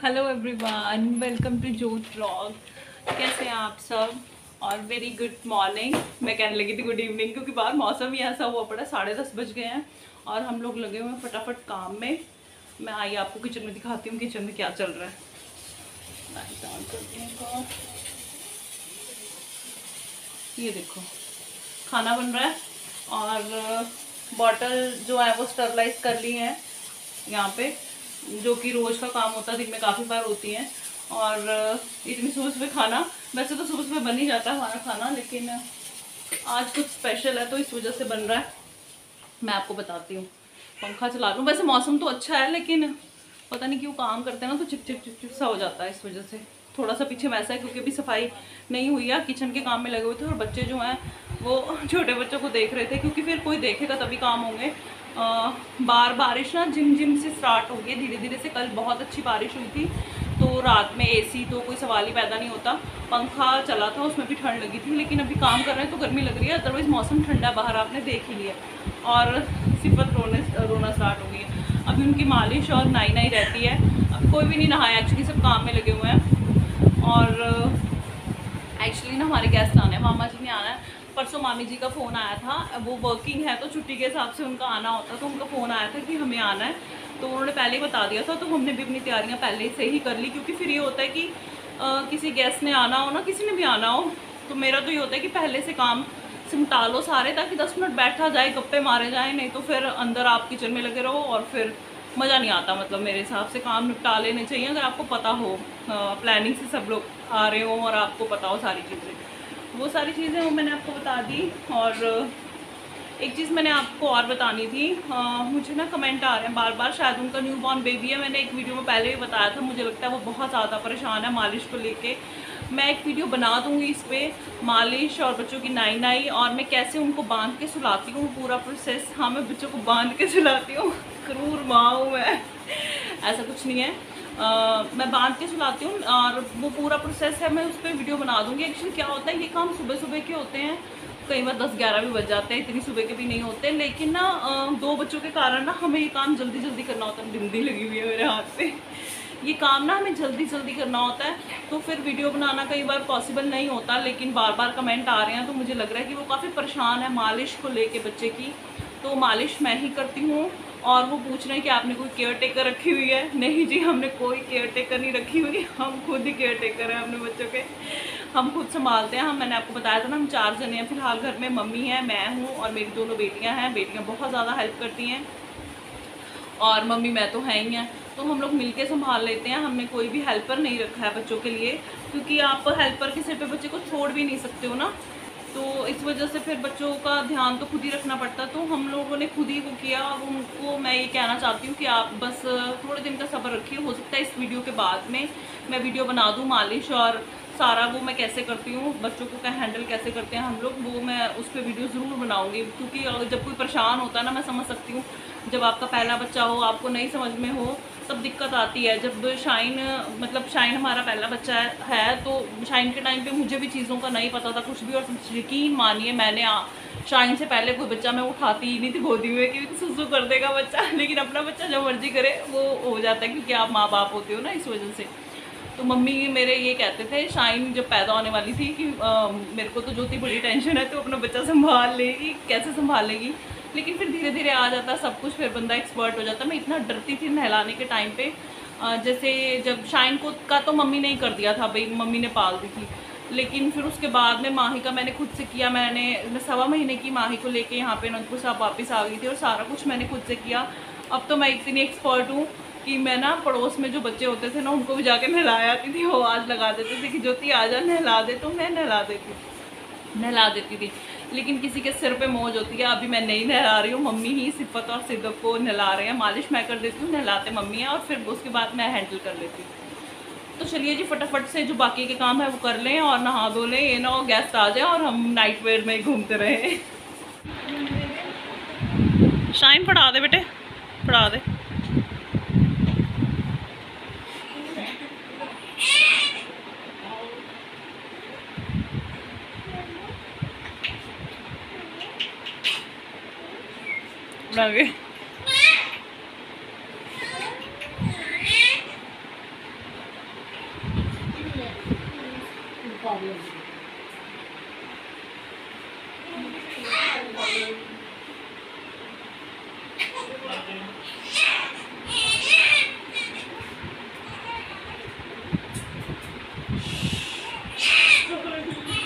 Hello everyone, welcome to जोत vlog. कैसे हैं आप सब? और वेरी गुड मॉर्निंग। मैं कहने लगी थी गुड इवनिंग क्योंकि बाहर मौसम ही ऐसा हुआ पड़ा। 10:30 बज गए हैं और हम लोग लगे हुए हैं फटाफट काम में। मैं आई आपको किचन में दिखाती हूँ किचन में क्या चल रहा है। लाइट ऑन करती हूँ। ये देखो खाना बन रहा है और बॉटल जो है वो स्टरलाइज कर ली है यहाँ पे, जो कि रोज़ का काम होता है, दिन में काफ़ी बार होती हैं। और इतनी सुबह सुबह खाना, वैसे तो सुबह सुबह बन ही जाता है हमारा खाना, लेकिन आज कुछ स्पेशल है तो इस वजह से बन रहा है। मैं आपको बताती हूँ। पंखा चला लूँ। वैसे मौसम तो अच्छा है लेकिन पता नहीं क्यों काम करते हैं ना तो चिप चिप चिप चिप सा हो जाता है। इस वजह से थोड़ा सा पीछे वैसा है क्योंकि अभी सफाई नहीं हुई है। किचन के काम में लगे हुए थे और बच्चे जो हैं वो छोटे बच्चों को देख रहे थे क्योंकि फिर कोई देखेगा तभी काम होंगे। बारिश ना झिम से स्टार्ट हो गई धीरे धीरे से। कल बहुत अच्छी बारिश हुई थी तो रात में एसी तो कोई सवाल ही पैदा नहीं होता। पंखा चला था उसमें भी ठंड लगी थी, लेकिन अभी काम कर रहे हैं तो गर्मी लग रही है। अदरवाइज़ मौसम ठंडा बाहर, आपने देख ही लिया। और सिफत रोना स्टार्ट हो गई है। अभी उनकी मालिश और नाई रहती है। अब कोई भी नहीं नहाया एक्चुअली, सब काम में लगे हुए हैं। और एक्चुअली ना हमारे गेस्ट आने हैं, मामा जी ने आना है। परसों मामी जी का फ़ोन आया था, वो वर्किंग है तो छुट्टी के हिसाब से उनका आना होता, तो उनका फ़ोन आया था कि हमें आना है। तो उन्होंने पहले ही बता दिया था, तो हमने भी अपनी तैयारियां पहले से ही कर ली क्योंकि फिर ये होता है कि किसी गेस्ट ने आना हो ना, किसी ने भी आना हो, तो मेरा तो ये होता है कि पहले से काम सिमटा लो सारे, ताकि 10 मिनट बैठा जाए, गप्पे मारे जाए। नहीं तो फिर अंदर आप किचन में लगे रहो और फिर मज़ा नहीं आता। मतलब मेरे हिसाब से काम निपटा लेने चाहिए अगर आपको पता हो, प्लानिंग से सब लोग आ रहे हो और आपको पता हो सारी चीज़ें। वो सारी चीज़ें वो मैंने आपको बता दी। और एक चीज़ मैंने आपको और बतानी थी। मुझे ना कमेंट आ रहे हैं बार बार, शायद उनका न्यू बॉर्न बेबी है। मैंने एक वीडियो में पहले भी बताया था, मुझे लगता है वो बहुत ज़्यादा परेशान है मालिश को लेके। मैं एक वीडियो बना दूँगी इस पर, मालिश और बच्चों की नाई और मैं कैसे उनको बांध के सुलाती हूँ, पूरा प्रोसेस। हाँ, मैं बच्चों को बांध के सुलाती हूँ, क्रूर माँ हूँ मैं। ऐसा कुछ नहीं है, मैं बांध के सुलाती हूँ और वो पूरा प्रोसेस है, मैं उस पर वीडियो बना दूँगी। एक्चुअली क्या होता है, ये काम सुबह सुबह के होते हैं, कई बार 10-11 भी बज जाते हैं, इतनी सुबह के भी नहीं होते। लेकिन ना 2 बच्चों के कारण ना हमें ये काम जल्दी जल्दी करना होता है। बिंदी लगी हुई है मेरे हाथ पे। ये काम ना हमें जल्दी जल्दी करना होता है, तो फिर वीडियो बनाना कई बार पॉसिबल नहीं होता। लेकिन बार बार कमेंट आ रहे हैं तो मुझे लग रहा है कि वो काफ़ी परेशान है मालिश को लेके बच्चे की। तो मालिश मैं ही करती हूँ। और वो पूछ रहे हैं कि आपने कोई केयर टेकर रखी हुई है? नहीं जी, हमने कोई केयर टेकर नहीं रखी हुई, हम खुद ही केयर टेकर हैं अपने बच्चों के। हम खुद संभालते हैं। हम, मैंने आपको बताया था ना, हम 4 जने हैं फिलहाल घर में। मम्मी है, मैं हूँ और मेरी 2 बेटियाँ हैं। बेटियाँ बहुत ज़्यादा हेल्प करती हैं और मम्मी मैं तो है ही हैं, तो हम लोग मिलके संभाल लेते हैं। हमने कोई भी हेल्पर नहीं रखा है बच्चों के लिए, क्योंकि आप हेल्पर के सिर पे बच्चे को छोड़ भी नहीं सकते हो ना, तो इस वजह से फिर बच्चों का ध्यान तो खुद ही रखना पड़ता। तो हम लोगों ने खुद ही वो किया। और उनको मैं ये कहना चाहती हूँ कि आप बस थोड़े दिन का सब्र रखिए। हो सकता है इस वीडियो के बाद में मैं वीडियो बना दूँ मालिश और सारा वो मैं कैसे करती हूँ, बच्चों को क्या हैंडल कैसे करते हैं हम लोग, वो मैं उस पर वीडियो ज़रूर बनाऊँगी। क्योंकि जब कोई परेशान होता है ना, मैं समझ सकती हूँ, जब आपका पहला बच्चा हो, आपको नहीं समझ में हो, तब दिक्कत आती है। जब शाइन, मतलब शाइन हमारा पहला बच्चा है तो शाइन के टाइम पे मुझे भी चीज़ों का नहीं पता था कुछ भी। और यकीन मानिए, मैंने शाइन से पहले कोई बच्चा मैं उठाती ही नहीं थी गोदी में, क्योंकि सुसु कर देगा बच्चा। लेकिन अपना बच्चा जो मर्जी करे वो हो जाता है, क्योंकि आप माँ बाप होते हो ना, इस वजह से। तो मम्मी मेरे ये कहते थे शाइन जब पैदा होने वाली थी कि मेरे को तो ज्योति बड़ी टेंशन है, तो अपना बच्चा संभाल लेगी, कैसे संभालेगी। लेकिन फिर धीरे धीरे आ जाता सब कुछ, फिर बंदा एक्सपर्ट हो जाता। मैं इतना डरती थी नहलाने के टाइम पे। जैसे जब शाइन को का तो मम्मी ने ही कर दिया था भाई, मम्मी ने पाल दी थी। लेकिन फिर उसके बाद में माही का मैंने खुद से किया। मैं 1.25 महीने की माही को लेके यहाँ पे अनंतपुर साहब वापस आ गई थी और सारा कुछ मैंने खुद से किया। अब तो मैं इतनी एक्सपर्ट हूँ कि मैं ना पड़ोस में जो बच्चे होते थे ना, उनको भी जाके नहलाया आती थी। वो आवाज़ लगा देते थे कि ज्योति आ जा नहला दे, तो मैं नहला देती थी। लेकिन किसी के सिर पे मौज होती है। अभी मैं नहीं नहला रही हूँ, मम्मी ही सिफत और सिद्दत को नहला रहे हैं। मालिश मैं कर देती हूँ, नहलाते मम्मी हैं, और फिर उसके बाद मैं हैंडल कर लेती हूँ। तो चलिए जी, फटाफट से जो बाकी के काम है वो कर लें और नहा धो लें। ये ना हो गेस्ट आ जाए और हम नाइट वेयर में घूमते रहे। शाइन पढ़ा दे बेटे, पढ़ा दे। बना गए।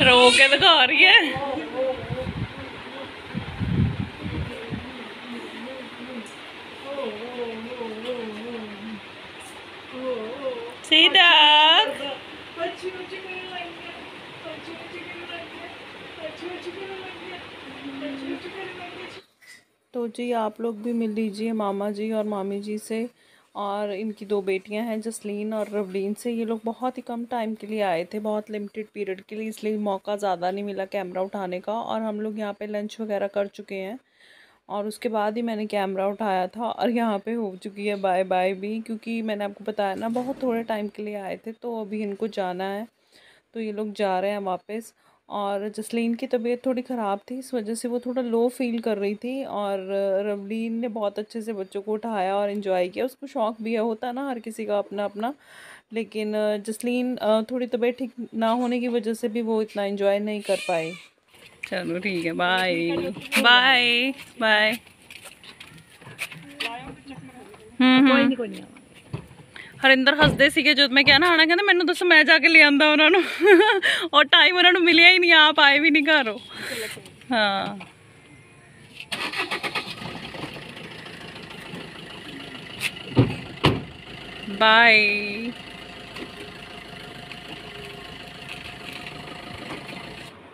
रो के दिखा रही है। सीधा तो जी आप लोग भी मिल लीजिए मामा जी और मामी जी से, और इनकी 2 बेटियां हैं जसलीन और रवलीन से। ये लोग बहुत ही कम टाइम के लिए आए थे, बहुत लिमिटेड पीरियड के लिए, इसलिए मौका ज़्यादा नहीं मिला कैमरा उठाने का। और हम लोग यहाँ पे लंच वगैरह कर चुके हैं और उसके बाद ही मैंने कैमरा उठाया था। और यहाँ पे हो चुकी है बाय बाय भी, क्योंकि मैंने आपको बताया ना बहुत थोड़े टाइम के लिए आए थे, तो अभी इनको जाना है, तो ये लोग जा रहे हैं वापस। और जसलीन की तबीयत थोड़ी ख़राब थी, इस वजह से वो थोड़ा लो फील कर रही थी। और रवलीन ने बहुत अच्छे से बच्चों को उठाया और इन्जॉय किया, उसको शौक़ भी है, होता है ना हर किसी का अपना अपना। लेकिन जसलीन थोड़ी तबीयत ठीक ना होने की वजह से भी वो इतना इन्जॉय नहीं कर पाई। चलो ठीक है, बाय बाय बाय। कोई नहीं हरिंदर हसदे सीगे जब मैं क्या ना आना, कहते मैनू दसो मैं जाके ले आंदा उन्होंने और टाइम उन्होंने मिलिया ही नहीं, आप आए भी नहीं घरों। हाँ बाय।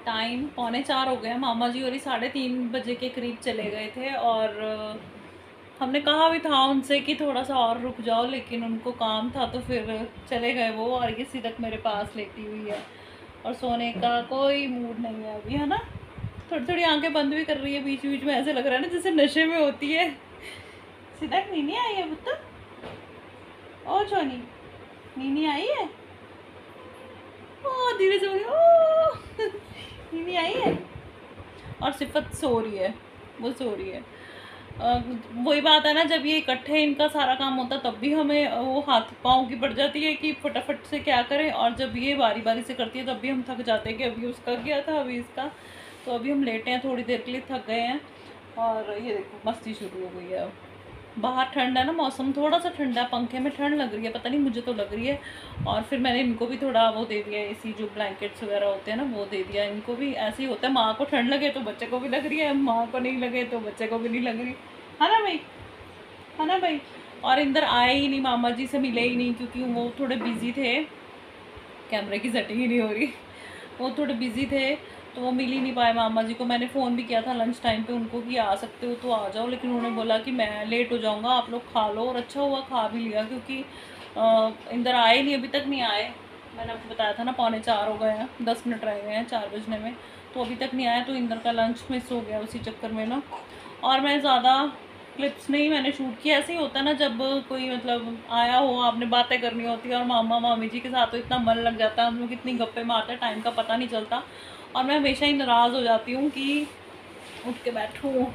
टाइम 3:45 हो गया, मामा जी और 3:30 बजे के करीब चले गए थे। और हमने कहा भी था उनसे कि थोड़ा सा और रुक जाओ, लेकिन उनको काम था तो फिर चले गए वो। और ये सिदक मेरे पास लेटी हुई है और सोने का कोई मूड नहीं है अभी, है ना। थोड़ी थोड़ी आंखें बंद भी कर रही है बीच बीच में, ऐसे लग रहा है ना जैसे नशे में होती है। सिदक नीनी आई है पुत्र, ओ छोनी नीनी आई है, ओ धीरे से ओ नीनी आई है। और सिफत सो रही है, वो सो रही है। वही बात है ना, जब ये इकट्ठे इनका सारा काम होता तब भी हमें वो हाथ पाँव की पड़ जाती है कि फटाफट से क्या करें, और जब ये बारी बारी से करती है तब भी हम थक जाते हैं कि अभी उसका किया था अभी इसका। तो अभी हम लेटे हैं, थोड़ी देर के लिए थक गए हैं। और ये देखो मस्ती शुरू हो गई है। अब बाहर ठंड है ना, मौसम थोड़ा सा ठंडा है, पंखे में ठंड लग रही है, पता नहीं मुझे तो लग रही है। और फिर मैंने इनको भी थोड़ा वो दे दिया, एसी जो ब्लैंकेट्स वगैरह होते हैं ना वो दे दिया। इनको भी ऐसे ही होता है, माँ को ठंड लगे तो बच्चे को भी लग रही है, माँ को नहीं लगे तो बच्चे को भी नहीं लग रही, है ना भाई, है ना भाई। और इंदर आए ही नहीं, मामा जी से मिले ही नहीं, क्योंकि वो थोड़े बिजी थे, कैमरे की सेटिंग ही नहीं हो रही, वो थोड़े बिजी थे तो वो मिल ही नहीं पाए मामा जी को। मैंने फ़ोन भी किया था लंच टाइम पे उनको कि आ सकते हो तो आ जाओ, लेकिन उन्होंने बोला कि मैं लेट हो जाऊंगा, आप लोग खा लो। और अच्छा हुआ खा भी लिया, क्योंकि इंदर आए नहीं, अभी तक नहीं आए। मैंने आपको बताया था ना 3:45 हो गए हैं, 10 मिनट रह गए हैं 4 बजने में, तो अभी तक नहीं आया। तो इंदर का लंच मिस हो गया उसी चक्कर में ना। और मैं ज़्यादा क्लिप्स नहीं मैंने शूट किया, ऐसे ही होता है ना जब कोई मतलब आया हो, आपने बातें करनी होती है, और मामा मामी जी के साथ तो इतना मन लग जाता है, हम लोग इतनी गप्पे मारते हैं, टाइम का पता नहीं चलता। और मैं हमेशा ही नाराज़ हो जाती हूँ कि उठ के बैठूँ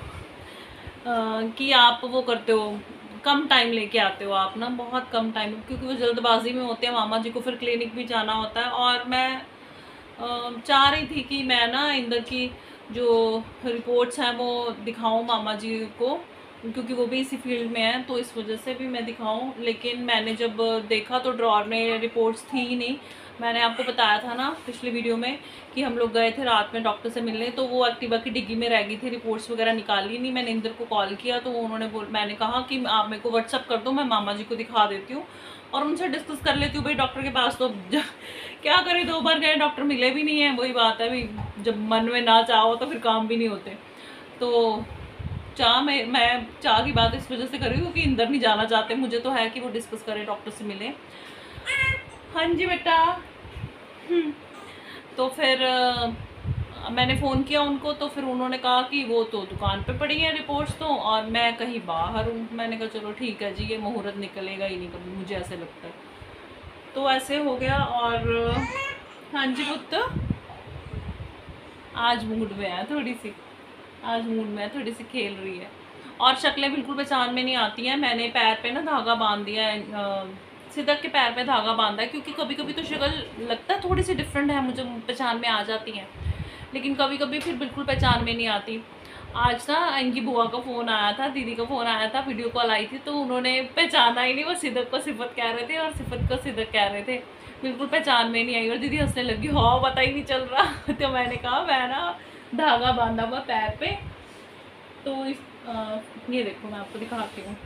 कि आप वो करते हो, कम टाइम लेके आते हो आप ना, बहुत कम टाइम, क्योंकि वो जल्दबाजी में होते हैं, मामा जी को फिर क्लिनिक भी जाना होता है। और मैं चाह रही थी कि मैं ना इंदर की जो रिपोर्ट्स हैं वो दिखाऊं मामा जी को, क्योंकि वो भी इसी फील्ड में है, तो इस वजह से भी मैं दिखाऊं। लेकिन मैंने जब देखा तो ड्रॉर में रिपोर्ट्स थी ही नहीं। मैंने आपको बताया था ना पिछली वीडियो में कि हम लोग गए थे रात में डॉक्टर से मिलने, तो वो एक्टिवा की डिग्गी में रह गई थी, रिपोर्ट्स वगैरह निकाली नहीं। मैंने इंदर को कॉल किया तो उन्होंने मैंने कहा कि आप मेरे को व्हाट्सअप कर दो, मैं मामा जी को दिखा देती हूँ और उनसे डिस्कस कर लेती हूँ। भाई डॉक्टर के पास तो क्या करें, 2 बार गए, डॉक्टर मिले भी नहीं है। वही बात है भाई, जब मन में ना चाहो तो फिर काम भी नहीं होते। तो मैं चाह की बात इस वजह से कर रही हूँ क्योंकि इंदर नहीं जाना चाहते, मुझे तो है कि वो डिस्कस करें, डॉक्टर से मिले। हाँ जी बेटा। तो फिर मैंने फ़ोन किया उनको, तो फिर उन्होंने कहा कि वो तो दुकान पे पड़ी है रिपोर्ट्स तो, और मैं कहीं बाहर हूँ। मैंने कहा चलो ठीक है जी, ये मुहूर्त निकलेगा ही नहीं कभी, मुझे ऐसे लगता है। तो ऐसे हो गया। और हाँ जी पुत्र, आज मूड में है थोड़ी सी, आज मूड में थोड़ी सी खेल रही है। और शक्लें बिल्कुल पहचान में नहीं आती हैं। मैंने पैर पे ना धागा बांध दिया है, सिदक के पैर पे धागा बांधा है, क्योंकि कभी कभी तो शक्ल लगता है थोड़ी सी डिफरेंट है, मुझे पहचान में आ जाती हैं, लेकिन कभी कभी फिर बिल्कुल पहचान में नहीं आती। आज ना इनकी बुआ का फ़ोन आया था, दीदी का फ़ोन आया था, वीडियो कॉल आई थी, तो उन्होंने पहचाना ही नहीं। वो सिदक को सिफत कह रहे थे और सिफत को सिदक कह रहे थे, बिल्कुल पहचान में नहीं आई। और दीदी हंसने लगी, हाँ पता ही नहीं चल रहा। तो मैंने कहा मैं ना धागा बांधा हुआ पैर पे, तो ये देखो मैं आपको दिखाती हूँ,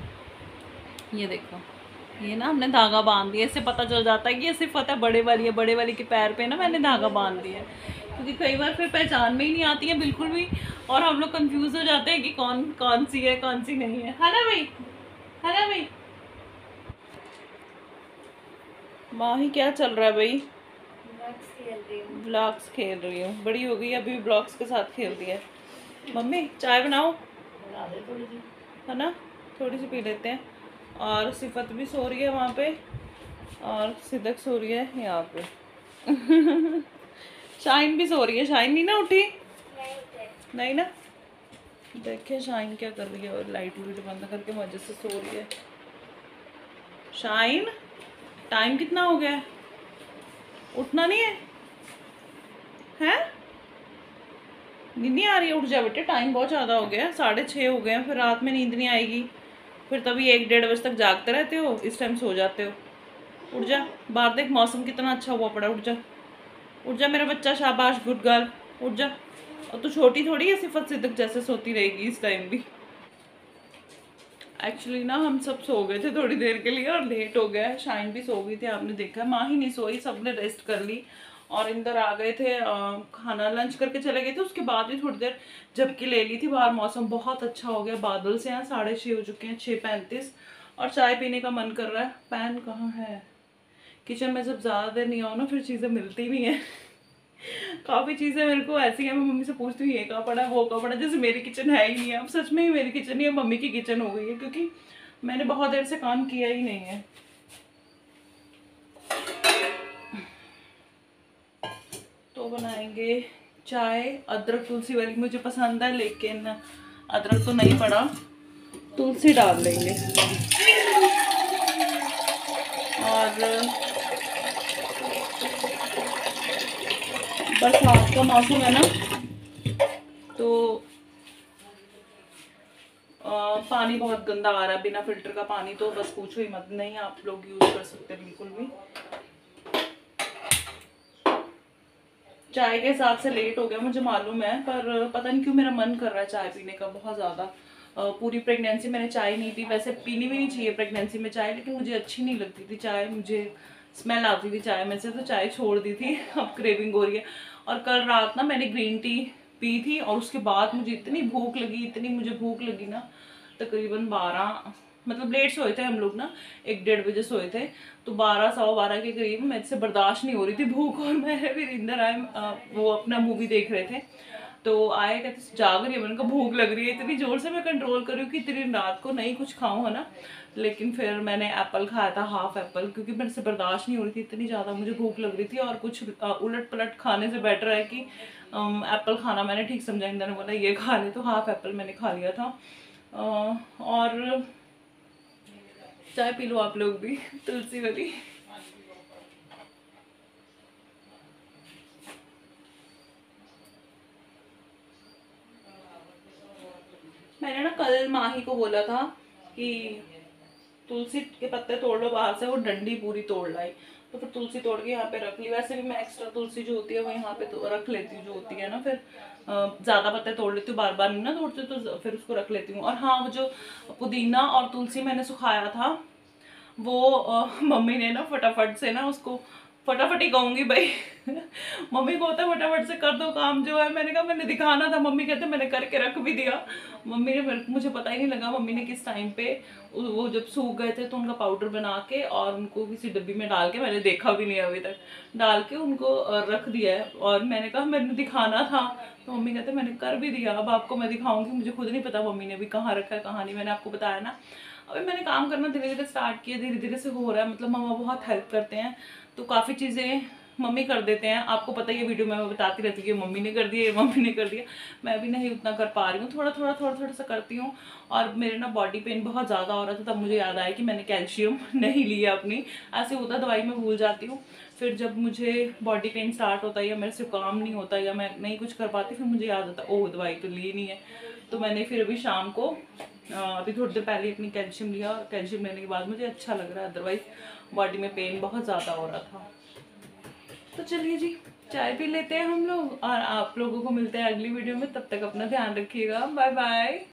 ये देखो, ये ना हमने धागा बांध दिया। इससे पता चल जाता है कि ये सिफत है बड़े वाली है, बड़े वाली के पैर पे ना मैंने धागा बांध दिया है, क्योंकि कई बार फिर पहचान में ही नहीं आती है बिल्कुल भी, और हम लोग कंफ्यूज हो जाते हैं कि कौन कौन सी है कौन सी नहीं है ना भाई, है ना भाई। माही क्या चल रहा है भाई? ब्लॉक्स खेल रही हूँ, बड़ी हो गई अभी ब्लॉक्स के साथ खेल रही है। मम्मी चाय बनाओ, है ना, थोड़ी सी पी लेते हैं। और सिफत भी सो रही है वहाँ पे, और सिदक सो रही है यहाँ पे। शाइन भी सो रही है, शाइन नहीं ना उठी? नहीं ना। देखिए शाइन क्या कर रही है, और लाइट बंद करके मजे से सो रही है। शाइन टाइम कितना हो गया है, उठना नहीं है? हैं नींद नहीं आ रही है? उठ जा बेटे, टाइम बहुत ज़्यादा हो गया है, 6:30 हो गए हैं, फिर रात में नींद नहीं आएगी, फिर तभी 1-1:30 बजे तक जागते रहते हो, इस टाइम सो जाते हो। उठ जा, बाहर देख मौसम कितना अच्छा हुआ पड़ा, उठ जा, उठ जा मेरा बच्चा, शाबाश, गुड गर्ल, उठ जा। और तू छोटी थोड़ी है, सिफत सिद्दक जैसे सोती रहेगी इस टाइम भी। एक्चुअली ना हम सब सो गए थे थोड़ी देर के लिए, और लेट हो गया है। शाइन भी सो गई थी, आपने देखा। माँ ही नहीं सोई, सबने रेस्ट कर ली, और इंदर आ गए थे, खाना लंच करके चले गए थे। उसके बाद भी थोड़ी देर झपकी ले ली थी। बाहर मौसम बहुत अच्छा हो गया, बादल से हैं, 6:30 हो चुके हैं, 6:35, और चाय पीने का मन कर रहा है। पैन कहाँ है? किचन में जब ज़्यादा देर नहीं आओ ना, फिर चीज़ें मिलती नहीं है। काफ़ी चीज़ें मेरे को ऐसी हैं, मैं मम्मी से पूछती हूँ ये कहाँ पड़ा है, वो कहाँ पड़ा है, जैसे मेरी किचन है ही नहीं है। अब सच में ही मेरी किचन ही है, मम्मी की किचन हो गई है, क्योंकि मैंने बहुत देर से काम किया ही नहीं है। तो बनाएंगे चाय, अदरक तुलसी वाली मुझे पसंद है, लेकिन अदरक तो नहीं पड़ा, तुलसी डाल लेंगे। और बरसात का मौसम है ना, तो पानी बहुत गंदा आ रहा है, बिना फिल्टर का पानी तो बस पूछो ही मत, नहीं आप लोग यूज़ कर सकते बिल्कुल भी। चाय के हिसाब से लेट हो गया मुझे मालूम है, पर पता नहीं क्यों मेरा मन कर रहा है चाय पीने का बहुत ज़्यादा। पूरी प्रेगनेंसी मैंने चाय नहीं पी, वैसे पीनी भी नहीं चाहिए प्रेगनेंसी में चाय, लेकिन मुझे अच्छी नहीं लगती थी चाय, मुझे स्मेल आती थी चाय में से, तो चाय छोड़ दी थी। अब क्रेविंग हो रही है। और कल रात ना मैंने ग्रीन टी पी थी, और उसके बाद मुझे इतनी भूख लगी, इतनी मुझे भूख लगी ना, तकरीबन 12, मतलब लेट सोए थे हम लोग ना, 1-1:30 बजे सोए थे, तो 12-12:15 के करीब मेरे से बर्दाश्त नहीं हो रही थी भूख। और मैं फिर इंदर आए, वो अपना मूवी देख रहे थे, तो आए कहते जाग रही है, मैंने कहा भूख लग रही है, इतनी जोर से मैं कंट्रोल कर रही हूँ कि इतनी रात को नहीं कुछ खाऊँ, है ना। लेकिन फिर मैंने एप्पल खाया था, हाफ एप्पल, क्योंकि मेरे से बर्दाश्त नहीं हो रही थी, इतनी ज़्यादा मुझे भूख लग रही थी। और कुछ उलट पलट खाने से बेटर है कि एप्पल खाना मैंने ठीक समझा। इंदर ने बोला ये खा ले, तो हाफ एप्पल मैंने खा लिया था। और चाय पी लो आप लोग भी, तुलसी वाली। मैंने ना कल माही को बोला था कि तुलसी के पत्ते तोड़ लो बाहर से, वो डंडी पूरी तोड़ लाई, तो फिर तुलसी तोड़ के यहाँ पे रख ली। वैसे भी मैं एक्स्ट्रा तुलसी जो होती है वो यहाँ पे तो रख लेती हूँ, जो होती है ना, फिर ज़्यादा पत्ते तोड़ लेती हूँ, बार बार नहीं ना तोड़ती, तो फिर उसको रख लेती हूँ। और हाँ, वो जो पुदीना और तुलसी मैंने सुखाया था, वो मम्मी ने ना फटाफट से ना उसको, फटाफट ही कहूँगी भाई, मम्मी को होता है फटाफट से कर दो काम जो है। मैंने कहा मैंने दिखाना था, मम्मी कहते मैंने करके रख भी दिया। मम्मी ने, मुझे पता ही नहीं लगा मम्मी ने किस टाइम पे, वो जब सूख गए थे तो उनका पाउडर बना के और उनको किसी डब्बी में डाल के, मैंने देखा भी नहीं अभी तक, डाल के उनको रख दिया है। और मैंने कहा मैंने दिखाना था, तो मम्मी कहते मैंने कर भी दिया, अब आपको मैं दिखाऊंगी। मुझे खुद नहीं पता मम्मी ने भी कहाँ रखा है कहाँ नहीं, मैंने आपको बताया ना। अभी मैंने काम करना धीरे धीरे स्टार्ट किया, धीरे धीरे से हो रहा है, मतलब मम्मा बहुत हेल्प करते हैं, तो काफ़ी चीज़ें मम्मी कर देते हैं। आपको पता ही है, वीडियो में मैं बताती रहती हूँ कि मम्मी ने कर दिया, मम्मी ने कर दिया। मैं भी नहीं उतना कर पा रही हूँ, थोड़ा थोड़ा सा करती हूँ। और मेरे ना बॉडी पेन बहुत ज़्यादा हो रहा था, तब मुझे याद आया कि मैंने कैल्शियम नहीं लिया अपनी, ऐसे होता दवाई में भूल जाती हूँ। फिर जब मुझे बॉडी पेन स्टार्ट होता है या मेरे से काम नहीं होता या मैं नहीं कुछ कर पाती, फिर मुझे याद आता ओह दवाई तो ली नहीं है। तो मैंने फिर अभी शाम को अभी थोड़ी देर पहले अपनी कैल्शियम लिया, और कैल्शियम लेने के बाद मुझे अच्छा लग रहा है, अदरवाइज बॉडी में पेन बहुत ज़्यादा हो रहा था। तो चलिए जी, चाय पी लेते हैं हम लोग, और आप लोगों को मिलते हैं अगली वीडियो में। तब तक अपना ध्यान रखिएगा। Bye bye.